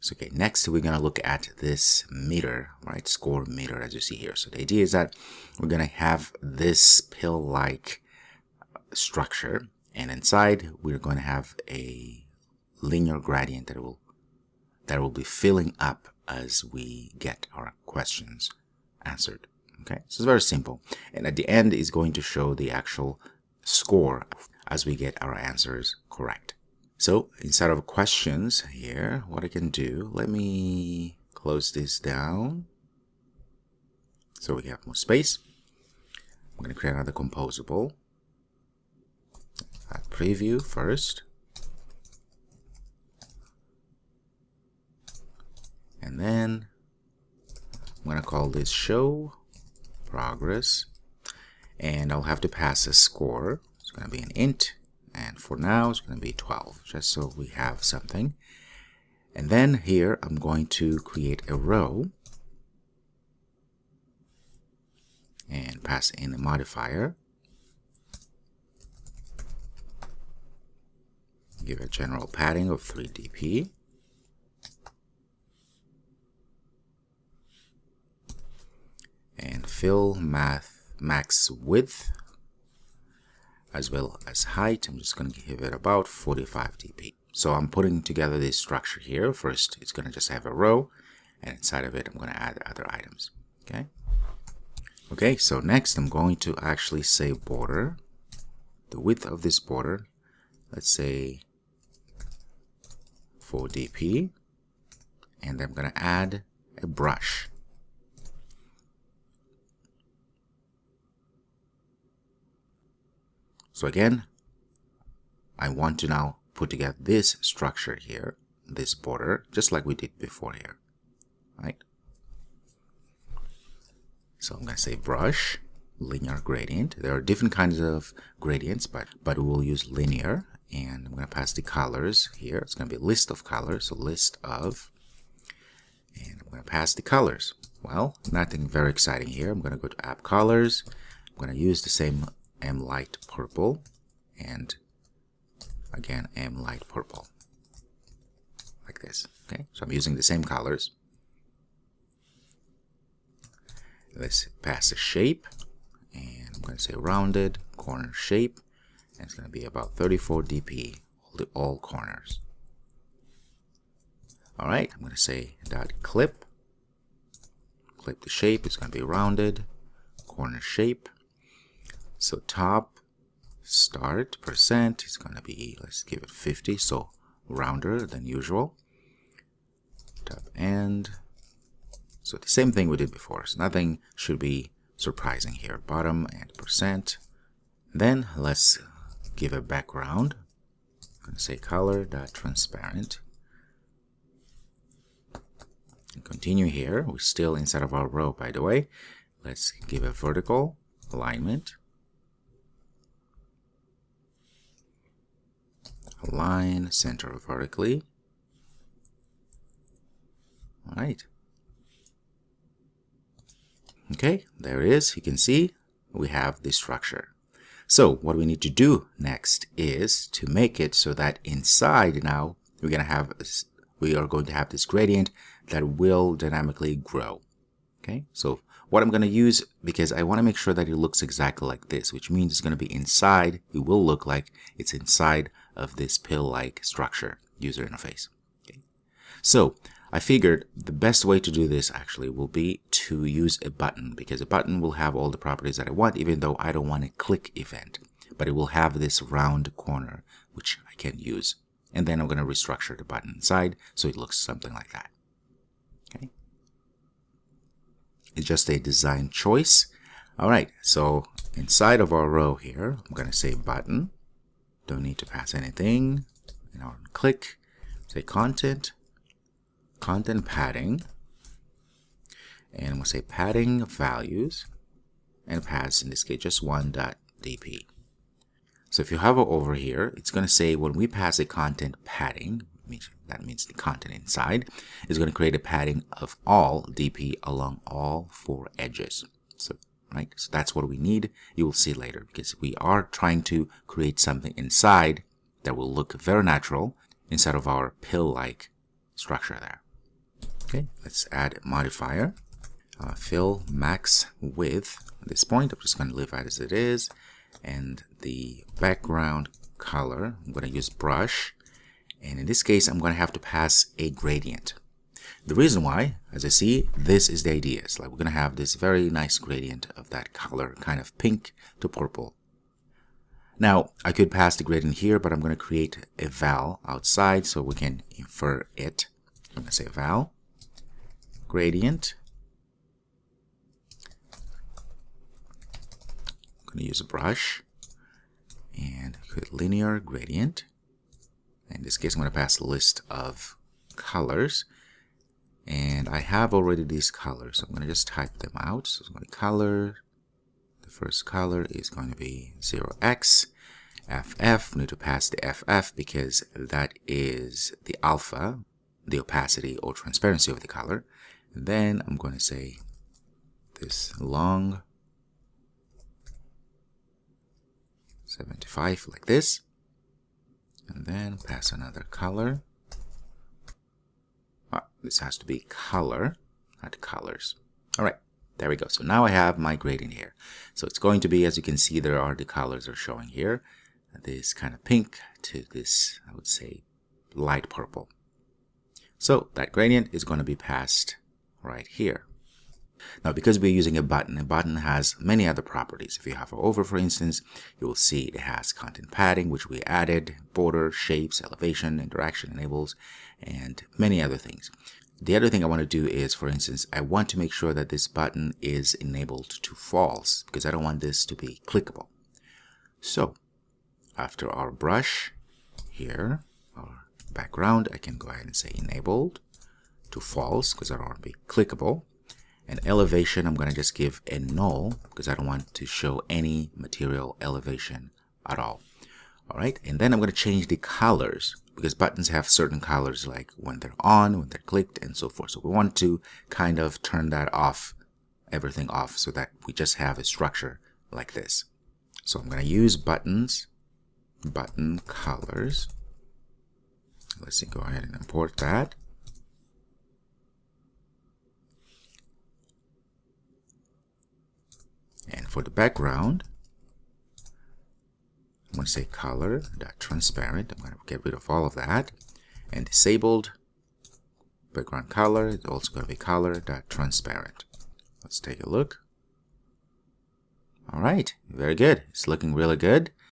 So, okay, next we're going to look at this meter, right? Score meter, as you see here. So the idea is that we're going to have this pill-like structure, and inside we're going to have a linear gradient that will be filling up as we get our questions answered. Okay, so it's very simple, and at the end is going to show the actual score as we get our answers correct. So inside of questions here, what I can do, let me close this down so we have more space. I'm going to create another composable. Preview first, and then I'm going to call this show progress, and I'll have to pass a score. It's going to be an int, and for now it's going to be 12, just so we have something. And then here I'm going to create a row and pass in a modifier. Give a general padding of 3 dp. And fill max width as well as height. I'm just going to give it about 45 dp. So I'm putting together this structure here. First, it's going to just have a row, and inside of it, I'm going to add other items. Okay, so next I'm going to actually say border. The width of this border, let's say 4 dp, and I'm going to add a brush. So again, I want to now put together this structure here, this border, just like we did before here, right? So I'm going to say brush, linear gradient. There are different kinds of gradients, but we'll use linear. And I'm going to pass the colors here. It's going to be a list of colors, so list of, and I'm going to pass the colors. Well, nothing very exciting here. I'm going to go to app colors. I'm going to use the same M light purple, and again M light purple, like this. Okay, so I'm using the same colors. Let's pass a shape, and I'm going to say rounded corner shape, and it's going to be about 34 dp, all corners. All right, I'm going to say dot clip the shape. It's going to be rounded corner shape. So top start percent is going to be, let's give it 50, so rounder than usual. Top end, so the same thing we did before, so nothing should be surprising here. Bottom and percent. Then let's give a background. I'm going to say color dot transparent, and continue here. We're still inside of our row, by the way. Let's give a vertical alignment. Align center vertically. All right. Okay, there it is. You can see we have this structure. So what we need to do next is to make it so that inside now we are going to have this gradient that will dynamically grow. Okay, so what I'm going to use, because I want to make sure that it looks exactly like this, which means it's going to be inside. It will look like it's inside of this pill-like structure user interface. Okay. So I figured the best way to do this actually will be to use a button, because a button will have all the properties that I want, even though I don't want a click event, but it will have this round corner which I can use. And then I'm going to restructure the button inside so it looks something like that. Okay. It's just a design choice. All right, so inside of our row here, I'm going to say button. Don't need to pass anything. And I'll click, say content padding, and I'm going to say padding values, and pass in this case just 1.dp. So if you hover over here, it's going to say when we pass a content padding, that means the content inside is going to create a padding of all dp along all 4 edges. So right, so that's what we need. You will see later, because we are trying to create something inside that will look very natural inside of our pill-like structure there. Okay, let's add a modifier. Fill max width. At this point, I'm just going to leave it as it is. And the background color, I'm going to use brush. And in this case, I'm going to have to pass a gradient. The reason why, as I see, this is the idea. It's like we're going to have this very nice gradient of that color, kind of pink to purple. Now, I could pass the gradient here, but I'm going to create a val outside so we can infer it. I'm going to say val gradient. I'm going to use a brush and create linear gradient. In this case, I'm going to pass a list of colors. And I have already these colors, so I'm going to just type them out. So it's going to be color. The first color is going to be 0x. FF, we need to pass the FF because that is the alpha, the opacity or transparency of the color. And then I'm going to say this long 75 like this. And then pass another color. This has to be color, not colors. All right, there we go. So now I have my gradient here. So it's going to be, as you can see, there are the colors are showing here. This kind of pink to this, I would say, light purple. So that gradient is going to be passed right here. Now, because we're using a button has many other properties. If you hover over, for instance, you will see it has content padding, which we added, border, shapes, elevation, interaction enables, and many other things. The other thing I want to do is, for instance, I want to make sure that this button is enabled to false because I don't want this to be clickable. So after our brush here, our background, I can go ahead and say enabled to false because I don't want to be clickable. And elevation, I'm going to just give a null because I don't want to show any material elevation at all. All right, and then I'm going to change the colors because buttons have certain colors like when they're on, when they're clicked, and so forth. So we want to kind of turn that off, everything off, so that we just have a structure like this. So I'm going to use buttons, button colors. Let's see, go ahead and import that. And for the background, I'm going to say color.transparent. I'm going to get rid of all of that. And disabled background color is also going to be color.transparent. Let's take a look. All right, very good. It's looking really good.